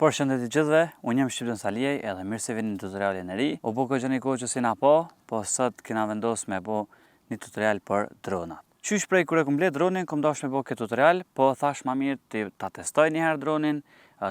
Përshëndetje gjithëve, unë jam Shqiptën Salijej edhe mirë se vini në tutorialin e ri. U bo këgjë një kohë që si na po sot kena vendos me bo një tutorial për dronat. Qysh prej kur e kom ble dronin, kom dash me bo këtë tutorial, po thash ma mirë ti ta testoj njëherë dronin,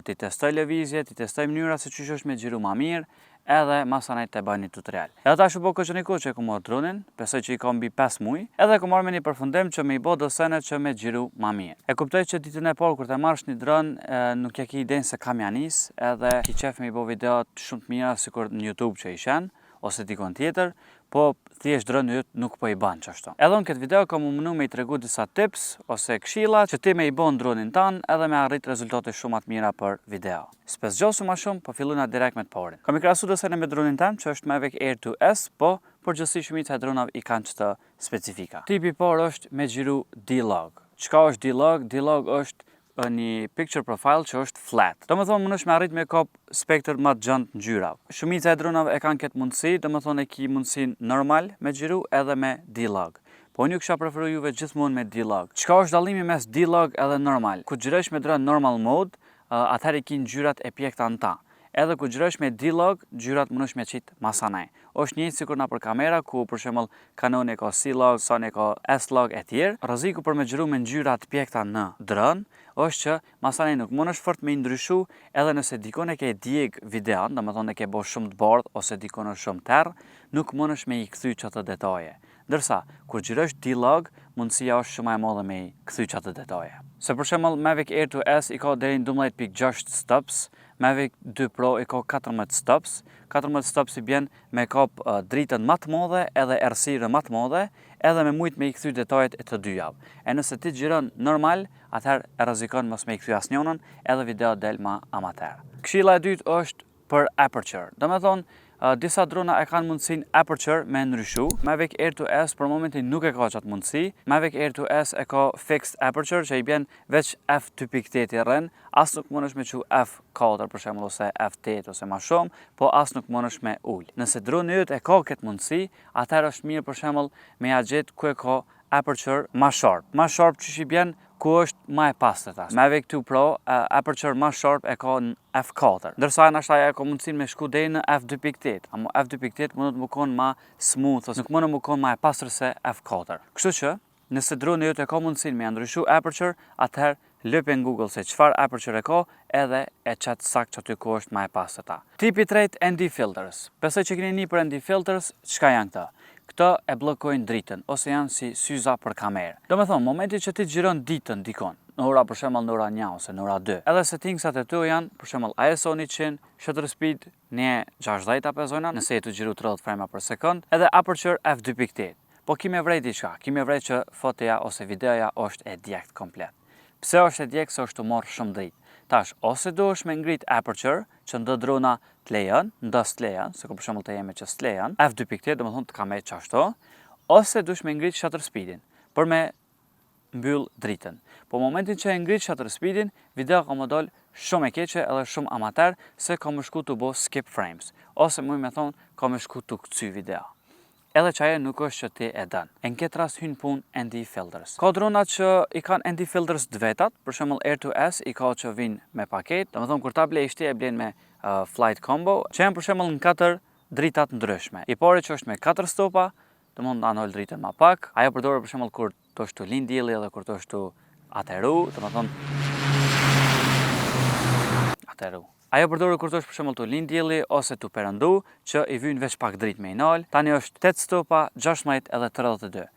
ti testoj lëvizje, ti testoj mënyra se qysh është me xhiru ma mirë, edhe masanaj të bëj një tutorial. Edhe tash u bo këgjë një kohë që e kom marrë dronin, besoj që i kom mbi 5 muaj, edhe kom marrë me një përfundim që me i bo dosenet që me xhiru ma mirë. E kuptoj që ditën e parë kur të marrësh një dron, nuk ja ki idenë se kam ja nis, edhe ki qef me i bo videot shumë të mira sikur në YouTube që i shen, ose dikon tjetër, po thjesht droni yt nuk po i ban çashtu. Edhe në këtë video kam mundu me i tregu disa tips ose këshilla që ti me i bon dronin tan edhe me arrit rezultate shumë të mira për video. S'pes gjosu ma shumë, po fillojna direkt me të parin. Kam i krahasu dosenin me dronin tan që është Mavic Air 2S, po përgjithësi shumica e dronave i kanë çto specifika. Tipi i parë është me xhiru D-Log. Çka është D-Log? D-Log është një picture profile që është flat. Do më thonë mënesh me arrit me kop spektër më të gjënt në gjyra. Shumica e dronave e kanë këtë mundësi, do më thonë e ki mundësin normal me xhiru edhe me D-Log. Po unë ju kisha preferu juve gjithmonë me D-Log. Çka është dallimi mes D-Log edhe normal? Kur xhirosh me dron normal mode, atëherë i kin gjyrat e pjekta në ta. Edhe kur xhirosh me D-Log, gjyrat mënesh me qit masanaj. Është njëjtë sikur na për kamera ku për shembull Canon e ka C-Log, Sony e ka S-Log e tjerë. Rreziku për me xhiru me ngjyra të pjekta në dron është që masanaj nuk mundesh fort me i ndryshu, edhe nëse dikon e ke djeg videon, domethënë e ke bo shumë të bardh ose dikon është shumë terr, nuk mundesh me i kthy çato detaje. Ndërsa kur xhirosh D-Log, mundësia është shumë e madhe me i kthy çato detaje. Se për shembull Mavic Air 2S i ka deri në 12.6 stops, Mavic 2 Pro i ka 14 stops. 14 stops i bjen me kap dritën më të madhe edhe errësirën më të madhe, edhe me mujt me i kthy detajet e të dyjave. E nëse ti xhiron normal, atëherë e rrezikon mos me i kthy asnjënën, edhe video del më amater. Këshilla e dytë është për aperture. Domethënë disa drona e kanë mundësin aperture me ndryshu. Mavic Air 2S për momentin nuk e ka qatë mundësi. Mavic Air 2S e ka fixed aperture që i bjen veç f2.8 i rren, as nuk mënesh me qu f4 për shembull ose f8 ose ma shumë, po as nuk mënesh me ull. Nëse droni yt e ka këtë mundësi, atëherë është mirë për shembull me ja gjet ku e ka aperture ma sharp. Ma sharp që i bjen ku është ma e pastët as. Mavic 2 Pro aperture ma sharp e ka në f4. Ndërsa nashta ajo ka mundësinë me shku deri në f2.8, ama f2.8 mundet më kon ma smooth ose nuk mundet më kon ma e pastër se f4. Kështu që nëse droni yt e ka mundësinë me ndryshu aperture, atëherë lëpi në Google se çfarë aperture e ka edhe e çat sakt që aty ku është ma e pastërta. Tipi i tretë, ND filters. Besoj që keni një për ND filters, çka janë këta? Këto e bllokojnë dritën ose janë si syza për kamerë. Do me thonë, momenti që ti xhiron ditën dikon, në ora për shembull në ora 1 ose në ora 2. Edhe settingsat e tu janë për shembull ISO 100, shutter speed në 60 apo zona, nëse je të xhiru 30 frame për sekond, edhe aperture f2.8. Po ki me vrej diçka, ki me vrej që fotoja ose videoja është e djegt komplet. Pse është e djegt? Se është të marrë shumë dritë. Tash, ose duhesh me ngrit aperture, që ndo drona të lejon, ndo s'lejon, se ku për shembull të jeme që s'lejon, f2.8 do më thonë të ka me qashto, ose duhesh me ngrit shutter speedin, për me mbyll dritën. Po momentin që e ngrit shutter speedin, video ka më dol shumë e keqe edhe shumë amater, se ka më shku të bo skip frames, ose muj me thonë ka më shku të këcy video. Edhe që ajo nuk është që ti e dën. E në këtë rast hynë pun ND filters. Ka dronat që i kanë ND filters të vetat, për shembull Air 2S i ka që vinë me paket, domethënë kur ta ble ishte e blen me flight combo, që janë për shembull në 4 dritat ndryshme. I pari që është me 4 stopa, domethënë anol dritën më pak. Ajo përdoret për shembull kur të është të lind dielli edhe kur të është të ateru, domethënë ateru. Ajo përdoret kur të është për shembull të lind dielli ose të perëndu, që i vyn veç pak dritë me i nal. Tani është 8 stopa, 16 edhe 32.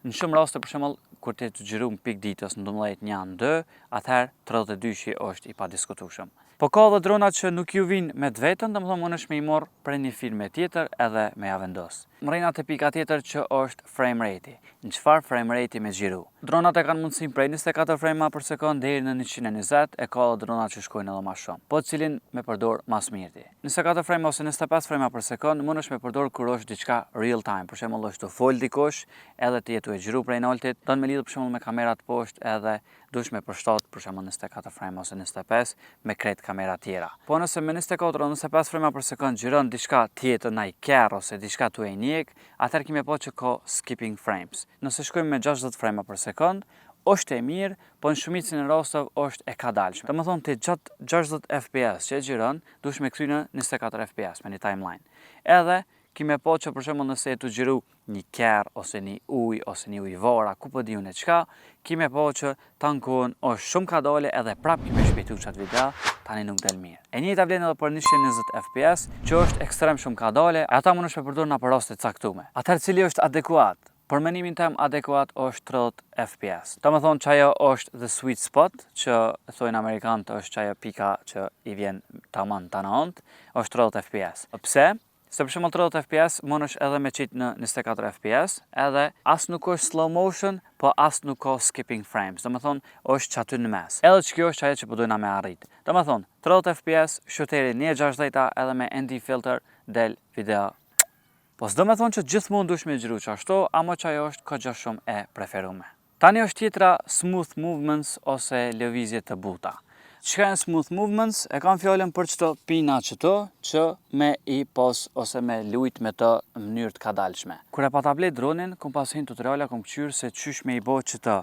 Në shumë raste për shembull kur ti të xhiru në pik ditës në 12 1 2, atëherë 32 është i padiskutueshëm. Po ka edhe drona që nuk ju vinë me të vetën, domethënë mundesh me i marr prej një filme tjetër edhe me ja vendos. Mrena te pika tjetër që është frame rate. Në çfarë frame rate me xhiru? Dronat e kanë mundësinë prej 24 frame për sekond deri në 120, e ka edhe dronat që shkojnë edhe më shumë. Po cilin me përdor më së miri. 24 frame ose 25 frame për sekond mundesh me përdor kur është diçka real time. Për shembull është të fol dikush, edhe ti jetu e xhiru prej naltit, don me lidh për shembull me kamerat poshtë edhe duhesh me përshtat për shembull 24 frame ose 25 me krejt kamera tjera. Po nëse me 24 ose 25 frame për sekond xhiron diçka tjetër ndaj kerr ose diçka tuaj njek, atëherë kemi pa që ka skipping frames. Nëse shkojmë me 60 frame për sekond është e mirë, po në shumicën e rasteve është e kadalshme. Domethënë ti gjatë 60 fps që e xhiron, duhesh me kthy në 24 fps me një timeline. Edhe kime po që për shembull nëse e të xhiru një kerr ose një ujë ose një ujëvara, ku po diun e çka, kime po që tankon është shumë kadale edhe prap kime shpejtu çat video, tani nuk del mirë. E njëjta vlen edhe për 120 fps, që është ekstrem shumë kadale, ata mundesh me përdor në për raste të caktuara. Atëherë cili është adekuat? Për mendimin tim adekuat është 30 fps. Domethënë që ajo është the sweet spot, që thojnë amerikanët është ajo pika që i vjen tamam tanant, është 30 fps. Pse? Se për shembull 30 fps mundesh edhe me qit në 24 fps, edhe as nuk është slow motion, po as nuk ka skipping frames. Domethënë është aty në mes. Edhe që kjo është ajo që po dojna me arrit. Domethënë 30 fps, shuteri 1.60 edhe me ND filter del video. Po s'do me thonë që gjithmonë duhesh me xhiru ashtu, ama që ajo është kogja shumë e preferume. Tani është tjetra smooth movements ose lëvizje të buta. Çka janë smooth movements? E kam fjalën për çto pina çto që me i pos ose me lujt me të në mënyrë të kadalshme. Kur e pata ble dronin, kom pas hin tutoriala kom qyr se çysh me i bë çto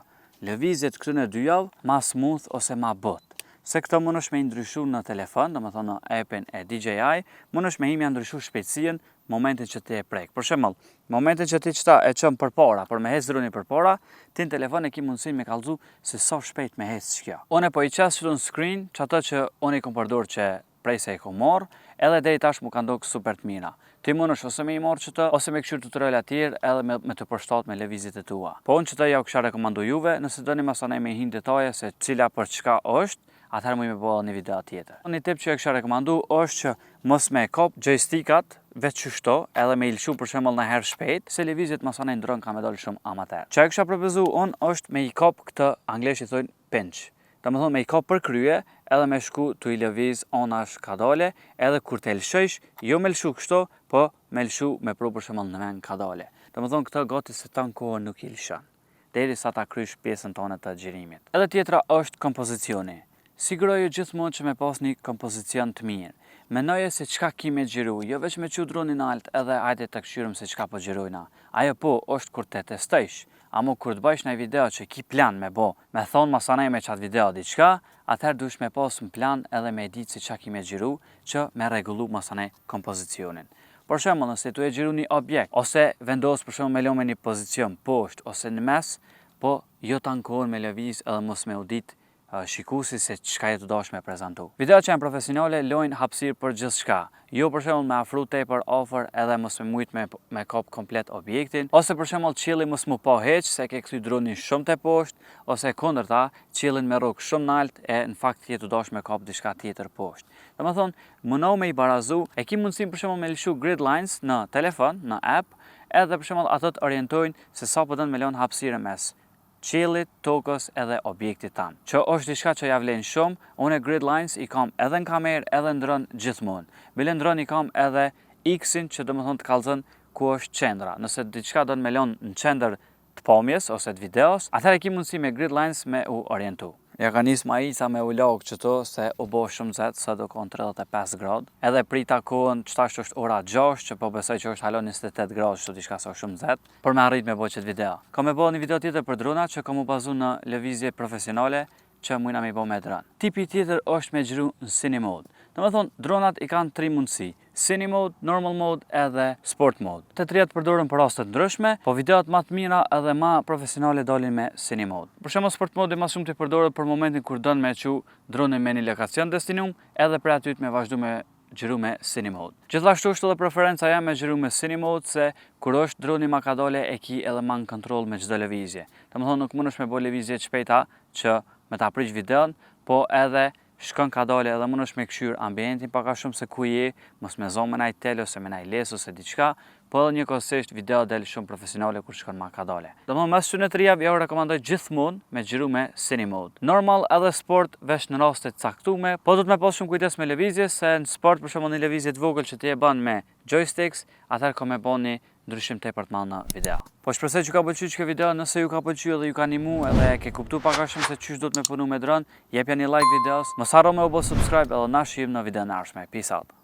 lëvizjet këtu në 2 javë, ma smooth ose ma but. Se këto mundesh me i ndryshu në telefon, domethënë në appin e DJI, mundesh me imi ndryshu shpejtësinë momentin që ti e prek. Për shembull, momentin që ti çta e çon përpara, për me hec dronin përpara, ti në telefon e ke mundësinë me kallëzu se sa shpejt me hec kjo. Unë po i qas këtu në screen, çato që unë i kom përdor që prej se e kom marr, edhe deri tash më kanë ndodhur super të mira. Ti mundesh ose me i marr çto, ose me këshir tutoriale të tjerë edhe me të përshtat me lëvizjet e tua. Po unë çto ja u kisha rekomandu juve, nëse doni masanaj me hin detaje se cila për çka është, atëherë më bëj një video tjetër. Një tip që e kisha rekomandu është që mos me kop joystickat veç qështo, edhe me ilshu për shembull në herë shpejt, se lëvizjet masane në Dron ka me dalë shumë amater. Që e kisha propozu unë është me i kop këtë anglisht i thojnë pinch. Domethënë me i kop për krye, edhe me shku të i lëviz anash kadale, edhe kur të lëshësh, jo me lëshu kështo, po me lëshu me pru për shembull në men kadale. Domethënë këtë gati se ta në kohë nuk i lëshon, deri sa ta krysh pjesën tonë të xhirimit. Edhe tjetra është kompozicioni. Siguroju gjithmonë që me pas një kompozicion të mirë. Menoje se çka ki me xhiru, jo veç me qu dronin alt edhe hajde të këshyrëm se çka po xhirojna. Ajo po është kur të testojsh, amo kur të bëjsh një video që ki plan me bo, me thonë masanej me qatë video diçka, atëherë duhesh me pas në plan edhe me ditë se çka ki me xhiru që me rregullu masanej kompozicionin. Për shembull, nëse tu e xhiru një objekt ose vendos për shembull me lëmë një pozicion poshtë ose në mes, po jo tankohen me lëviz edhe mos me udit shikuesi se çka je të dash me prezantu. Videot që janë profesionale lojnë hapësirë për gjithçka. Jo për shembull me afru tepër offer edhe mos me mujt me kop komplet objektin, ose për shembull qielli mos mu pa hiç se ke kthy dronin shumë te poshtë, ose kundërta qiellin me rrok shumë lart e në fakt je të dash me kop diçka tjetër poshtë. Domethënë, mundohu me i barazu, e ki mundësinë për shembull me lëshu grid lines në telefon, në app, edhe për shembull ato të orientojnë se sa po don me lën hapësirë mes qiellit, tokës edhe objektit tanë. Që është diçka që ja vlen shumë, unë grid lines i kam edhe në kamerë edhe në Dron gjithmonë. Bile në Dron i kam edhe X-in që domethënë të kallëzon ku është qendra. Nëse diçka do të me lën në qendër të pamjes ose të videos, atëherë ke mundësi me grid lines me u orientu. Ja ka nis majica me u lagë qëto se u bo shumë zet, sa do kon 35 gradë. Edhe prita kohën, qëtash është ora 6, që po besoj që është halon 28 gradë, që diçka sa shumë zet, për me arrit me bo qëtë video. Ka me bo një video tjetër për drona që ka mu bazu në lëvizje profesionale që mujna me bo me dron. Tipi tjetër është me xhiru në cine mode. Domethënë, dronat i kanë 3 mundësi: cine mode, normal mode edhe sport mode. Të treja përdoren për raste të ndryshme, po videot më të mira edhe më profesionale dalin me cine mode. Për shembull, sport mode më shumë të përdoret për momentin kur don me çu dronin me një lokacion destinum, edhe për aty të me vazhdu me xhiru me cine mode. Gjithashtu është edhe preferenca jam me xhiru me cine mode se kur është droni ma ka dole e ki edhe ma në kontroll me çdo lëvizje. Domethënë nuk mundesh me bë lëvizje të shpejta që me ta prish videon, po edhe shkon ka dale edhe mundesh me këshyr ambientin paka shumë se ku je, mos me zonë me naj tel ose me naj les ose diçka, po edhe njëkohësisht video del shumë profesionale kur shkon ma ka dale. Domethënë mes këtyre 3 javë ja u rekomandoj gjithmonë me xhiru me cine mode. Normal edhe sport veç në raste të caktuara, po do të me pas shumë kujdes me lëvizje se në sport për shembull një lëvizje të vogël që ti e bën me joysticks, atëherë ka me bëni ndryshim tepër të madh në video. Po shpresoj që ka pëlqyer kjo video, nëse ju ka pëlqyer dhe ju ka animu edhe ke kuptuar pak a shumë se çish do të me punu me dron, jepja një like videos, mos harro me u bë subscribe edhe na shihim në video në ardhshme. Peace out.